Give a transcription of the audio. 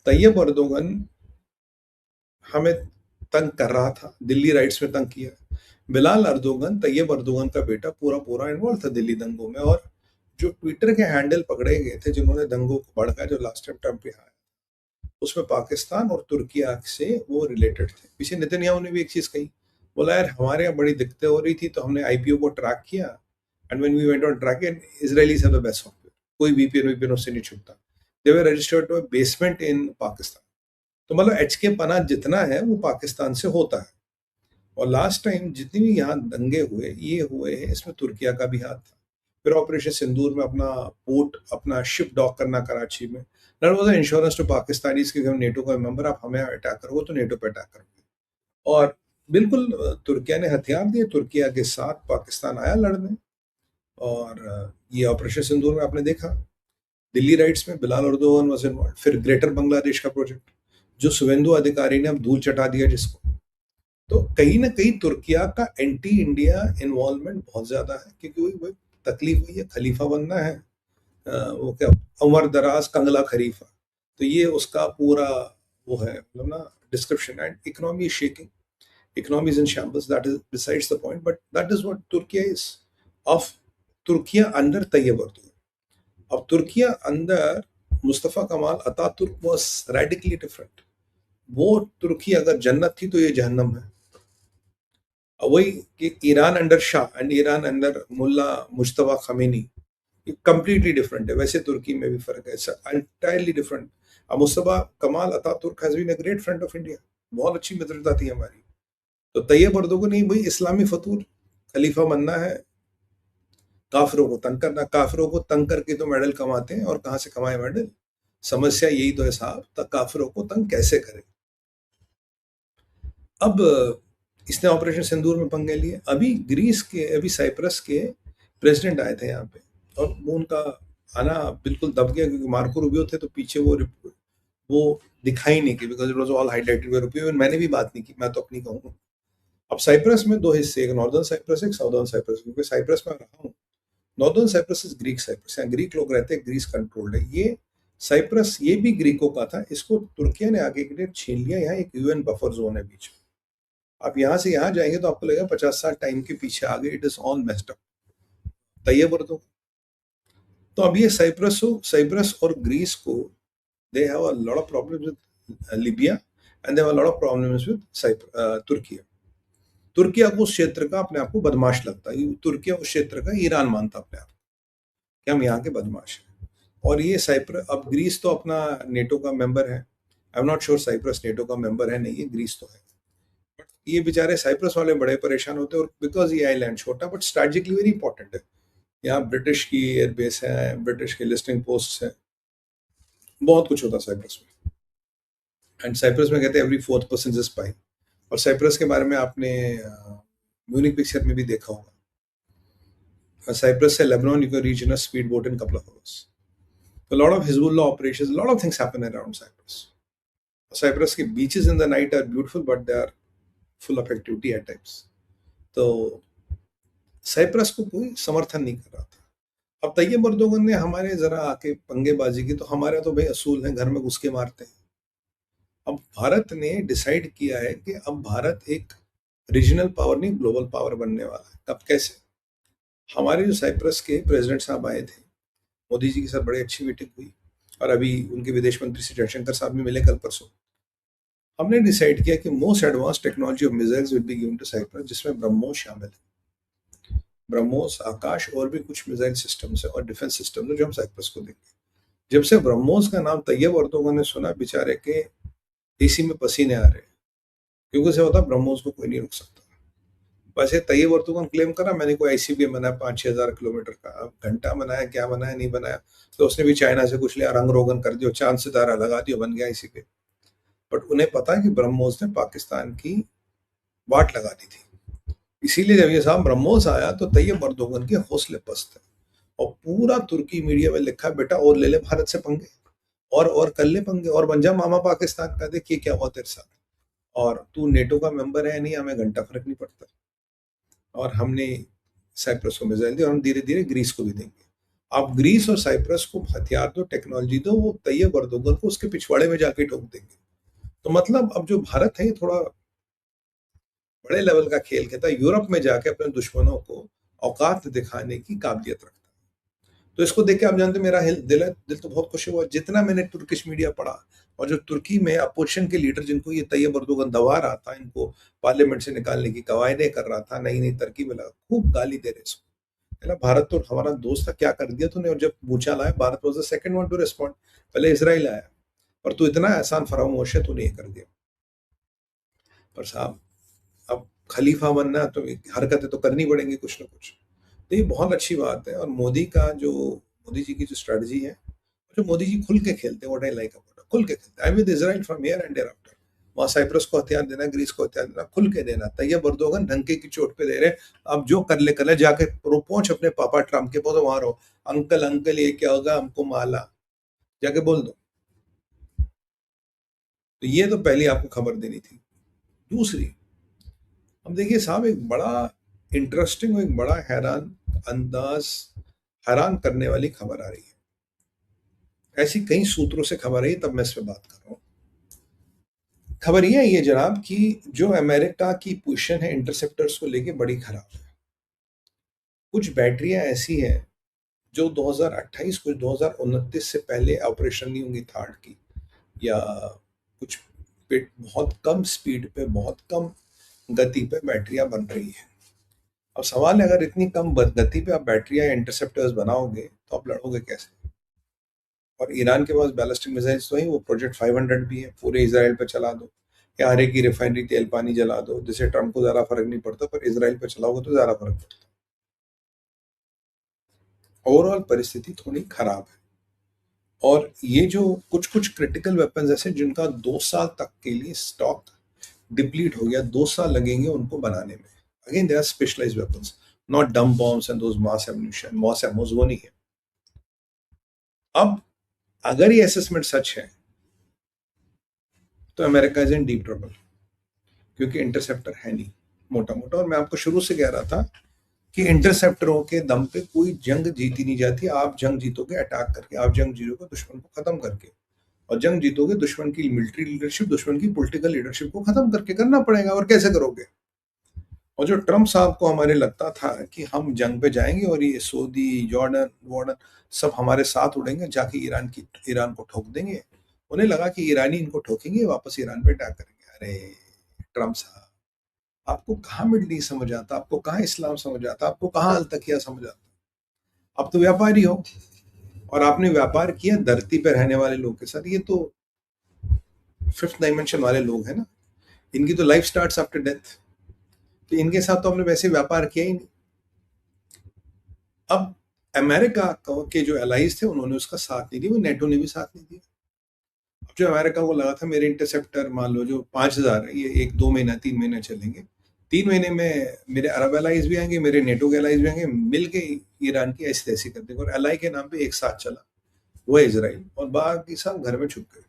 Tayyab Erdogan हमें तंग कर रहा था, दिल्ली राइट्स में तंग किया। बिलाल अर्दोगन, तैयब अर्दोगन का बेटा, पूरा पूरा इन्वॉल्व था दिल्ली दंगों में। और जो ट्विटर के हैंडल पकड़े गए थे जिन्होंने दंगों को भड़काया, जो लास्ट टाइम ट्रंप यहाँ आया, उसमें पाकिस्तान और तुर्किया से वो रिलेटेड थे। पीछे नेतन्याहू ने भी एक चीज कही, बोला यार हमारे यहाँ बड़ी दिक्कतें हो रही थी तो हमने आईपीओ को ट्रैक किया, and when we went on track it, Israelis have the best software, कोई वीपीएन वीपीएन उससे नहीं छुपता। They were registered to basement in Pakistan. तो मतलब एच के पना जितना है वो पाकिस्तान से होता है। और लास्ट टाइम जितनी भी यहाँ दंगे हुए, ये हुए हैं, इसमें तुर्किया का भी हाथ था। फिर ऑपरेशन सिंदूर में अपना पोर्ट, अपना शिप डॉक करना कराची में, that was insurance to Pakistanis कि हम नेटो का मेंबर, आप हमें अटैक करोगे तो नेटो पे अटैक करोगे। और बिल्कुल तुर्किया ने हथियार दिए, तुर्किया के साथ पाकिस्तान आया लड़ने। और ये ऑपरेशन सिंदूर में आपने देखा, दिल्ली राइट्स में बिलाल अर्दोगन वाज इन्वॉल्व। फिर ग्रेटर बांग्लादेश का प्रोजेक्ट, जो शुवेंदु अधिकारी ने अब धूल चटा दिया जिसको। तो कहीं ना कहीं तुर्किया का एंटी इंडिया इन्वॉल्वमेंट बहुत ज्यादा है, क्योंकि वही तकलीफ हुई है, खलीफा बनना है। वो क्या, उमर दराज कंगला खलीफा, तो ये उसका पूरा वो है, मतलब ना, description. And economy is shaking, economy is in shambles, that is besides the point, but that is what Turkey is. Of Turkey under Tayyip Erdogan. Of Turkey under Mustafa Kemal Atatürk was radically different. वो तुर्की अगर जन्नत थी तो ये जहन्नम है। वही कि Iran under Shah and Iran under mullah Mojtaba Khamenei, ये कंप्लीटली डिफरेंट है। वैसे तुर्की में भी फर्क है, एंटायरली डिफरेंट। अब Mustafa Kemal Ataturk has been a great friend of India, बहुत अच्छी मित्रता थी हमारी। तो तैयब अर्दोगन नहीं, भाई इस्लामी फतूर, खलीफा बनना है, काफिरों को तंग करना। काफिरों को तंग करके तो मेडल कमाते हैं, और कहां से कमाए मेडल? समस्या यही तो है साहब, तक काफिरों को तंग कैसे करें। अब इसने ऑपरेशन सिंदूर में पंगे लिए। अभी ग्रीस के, अभी साइप्रस के प्रेसिडेंट आए थे यहाँ पे, और वो उनका आना बिल्कुल दब गया, क्योंकि मार्को रूबियो थे तो पीछे वो दिखाई नहीं की, because it was all highlighted by Rubio. मैंने भी बात नहीं की, मैं तो अपनी कहूँ। अब साइप्रस में दो हिस्से, एक नॉर्दर्न साइप्रस, एक साउदर्न साइप्रस। क्योंकि साइप्रस में रहा हूँ, northern Cyprus is Greek Cyprus, यहाँ ग्रीक लोग रहते हैं, ग्रीस कंट्रोल्ड है। ये साइप्रस, ये भी ग्रीकों का था, इसको तुर्किया ने आगे के लिए छीन लिया। यहाँ एक यूएन बफर जोन है बीच में, आप यहाँ से यहाँ जाएंगे तो आपको लगेगा 50 साल टाइम के पीछे आ गए। It is all messed up. Tayyip Erdogan, तो अब ये साइप्रस और ग्रीस को, they have a lot of problems with Libya, and they have a lot of problems with Turkiye. Turkiye को उस क्षेत्र का अपने आप को बदमाश लगता है, तुर्किया उस क्षेत्र का ईरान मानता अपने आप कि हम यहाँ के बदमाश हैं। और ये साइप्रस, अब ग्रीस तो अपना नेटो का मेंबर है। I am not sure Cyprus NATO का मेंबर है नहीं है, ग्रीस तो है। बट ये बेचारे साइप्रस वाले बड़े परेशान होते हैं, और बिकॉज ये आइलैंड छोटा बट स्ट्रेटेजिकली वेरी इंपॉर्टेंट है। यहाँ ब्रिटिश की एयरबेस है, ब्रिटिश के लिस्टिंग पोस्ट है, बहुत कुछ होता है साइप्रस में। एंड साइप्रस में कहते हैं every fourth person is spy. और साइप्रस के बारे में आपने म्यूनिक पिक्चर में भी देखा होगा, साइप्रस से Lebanon you can reach in a speed boat in couple of hours. A lot of Hezbollah operations, a lot of things happen around Cyprus. Cyprus के beaches in the night are beautiful, but they are full of activity at times. तो Cyprus को कोई समर्थन नहीं कर रहा था। अब तैयब अर्दोगन ने हमारे जरा आके पंगेबाजी की, तो हमारे तो भाई असूल हैं, घर में घुस के मारते हैं। अब भारत ने डिसाइड किया है कि अब भारत एक रीजनल पावर नहीं, ग्लोबल पावर बनने वाला है। तब कैसे? हमारे जो साइप्रस के प्रेसिडेंट साहब आए थे, मोदी जी के साथ बड़ी अच्छी मीटिंग हुई, और अभी उनके विदेश मंत्री से जयशंकर साहब भी मिले कल परसों। हमने डिसाइड किया कि most advance technology of missiles will be given to Cyprus, जिसमें ब्रह्मोस शामिल है। ब्रह्मोस, आकाश, और भी कुछ मिसाइल सिस्टम्स है और डिफेंस सिस्टम है जो हम साइप्रस को देंगे। जब से ब्रह्मोस का नाम तैयब अर्दोगन ने सुना, बेचारे के एसी में पसीने आ रहे हैं, क्योंकि उसे पता ब्रह्मोस को कोई नहीं रोक सकता। वैसे तैयब अर्दोगन क्लेम करा मैंने कोई आईसीबीएम बनाया 5-6 हज़ार किलोमीटर का। अब घंटा बनाया, क्या बनाया, नहीं बनाया, तो उसने भी चाइना से कुछ लिया, रंग रोगन कर दिया, चांद सितारा लगा दिया, बन गया इसी पे। बट उन्हें पता है कि ब्रह्मोस ने पाकिस्तान की वाट लगा दी थी। इसीलिए जब ये साहब ब्रह्मोस आया तो तैयब अर्दोगन के हौसले पस्त है, और पूरा तुर्की मीडिया में लिखा, बेटा और ले ले भारत से पंगे, और कर ले पंगे, और बन जा मामा पाकिस्तान का, देखिए क्या हुआ तेरे साथ। और तू नेटो का मेंबर है नहीं, हमें घंटा फर्क नहीं पड़ता। और हमने साइप्रस को मिसाइल दी, और हम धीरे धीरे ग्रीस को भी देंगे। आप ग्रीस और साइप्रस को हथियार दो, टेक्नोलॉजी दो, वो तैयब अर्दोगन को उसके पिछवाड़े में जाके ठोक देंगे। तो मतलब अब जो भारत है ये थोड़ा बड़े लेवल का खेल खेलता है, यूरोप में जाके अपने दुश्मनों को औकात दिखाने की काबिलियत रखता है। तो इसको देख के आप जानते हैं मेरा दिल तो बहुत खुश हुआ जितना मैंने तुर्किश मीडिया पढ़ा, और जो तुर्की में अपोजिशन के लीडर जिनको ये तैयब अर्दोगन दबा रहा था, इनको पार्लियामेंट से निकालने की कवायदे कर रहा था, नई नई तरकीबें लगा, खूब गाली दे रहे इसको। कहला भारत तो हमारा दोस्त था, क्या कर दिया तूने। और जब पूछा लाया, Bharat was the second one two respond, पहले इसराइल आया, और तू इतना एहसान फरामोश है, तूने ये कर दिया। पर साहब अब खलीफा बनना है तो हरकतें तो करनी पड़ेंगी कुछ ना कुछ। तो ये बहुत अच्छी बात है। और मोदी जी की जो स्ट्रेटजी है, जो मोदी जी खुल के खेलते हैं, व्हाट आई लाइक अबाउट, खुल के खेलते हैं। I with Israel from here and there after. वहां साइप्रस को हथियार देना, ग्रीस को हथियार देना, खुल के देना। तैयब अर्दोगन ढंके की चोट पे दे रहे, अब जो कर ले जाके पहुंच अपने पापा ट्रम्प के पास, वहां रहो, अंकल अंकल ये क्या होगा, हमको माला, जाके बोल दो। तो ये तो पहली आपको खबर देनी थी। दूसरी, अब देखिए साहब, एक बड़ा इंटरेस्टिंग और एक बड़ा हैरान करने वाली खबर आ रही है। ऐसी कई सूत्रों से खबर आई, तब मैं इस पे बात कर रहा हूँ। खबर यह है जनाब कि जो अमेरिका की पोजीशन है इंटरसेप्टर्स को लेके बड़ी खराब है। कुछ बैटरियां ऐसी हैं जो 2028 कुछ 2029 से पहले ऑपरेशन नहीं होंगी थार्ड की, या कुछ बहुत कम स्पीड पे, बहुत कम गति पे बैटरियां बन रही है। अब सवाल है, अगर इतनी कम गति पे आप बैटरियां इंटरसेप्टर्स बनाओगे तो आप लड़ोगे कैसे। और ईरान के पास बैलिस्टिक मिसाइल्स तो है, वो प्रोजेक्ट 500 भी है, पूरे इसराइल पे चला दो, या हर एक की रिफाइनरी तेल पानी जला दो, जिससे ट्रम्प को ज्यादा फर्क नहीं पड़ता, पर इसराइल पे चलाओगे तो ज्यादा फर्क पड़ता। ओवरऑल परिस्थिति थोड़ी खराब है। और ये जो कुछ कुछ क्रिटिकल वेपन्स ऐसे जिनका 2 साल तक के लिए स्टॉक डिप्लीट हो गया, 2 साल लगेंगे उनको बनाने में। Again they are specialised weapons, not dumb bombs and those mass ammunition, mass ammos, वो नहीं है। अब अगर ये असेसमेंट सच है तो America is in deep trouble, क्योंकि इंटरसेप्टर है नहीं मोटा मोटा। और मैं आपको शुरू से कह रहा था कि इंटरसेप्टरों के दम पे कोई जंग जीती नहीं जाती। आप जंग जीतोगे अटैक करके, आप जंग जीतोगे दुश्मन को खत्म करके, और जंग जीतोगे दुश्मन की मिलिट्री लीडरशिप, दुश्मन की पॉलिटिकल लीडरशिप को खत्म करके करना पड़ेगा। और कैसे करोगे। और जो ट्रम्प साहब को हमारे लगता था कि हम जंग पे जाएंगे और ये सऊदी, जॉर्डन वॉर्डन सब हमारे साथ उड़ेंगे, जाके ईरान को ठोक देंगे। उन्हें लगा कि ईरानी इनको ठोकेंगे, वापस ईरान पे अटैक करेंगे। अरे ट्रम्प साहब, आपको कहाँ मिडल ईस्ट समझ आता, आपको कहाँ इस्लाम समझ आता, आपको कहाँ अल तकिया समझ आता। आप तो व्यापारी हो, और आपने व्यापार किया धरती पर रहने वाले लोग के साथ। ये तो फिफ्थ डायमेंशन वाले लोग हैं ना, इनकी तो लाइफ स्टार्ट्स आफ्टर डेथ। तो इनके साथ तो हमने वैसे व्यापार किया ही नहीं। अब अमेरिका के जो एलाइज थे उन्होंने उसका साथ नहीं दिया, वो नेटो ने भी साथ नहीं दिया। अब जो अमेरिका को लगा था मेरे इंटरसेप्टर मान लो जो 5000 है, ये 1-2 महीना 3 महीने चलेंगे, 3 महीने में मेरे अरब एलाइज भी आएंगे, मेरे नेटो के एलाइज भी आएंगे, मिल के ईरान की ऐसी तैसी कर देंगे। और एलाई के नाम पे एक साथ चला, वो है इसराइल, और बाकी सब घर में छुप गए।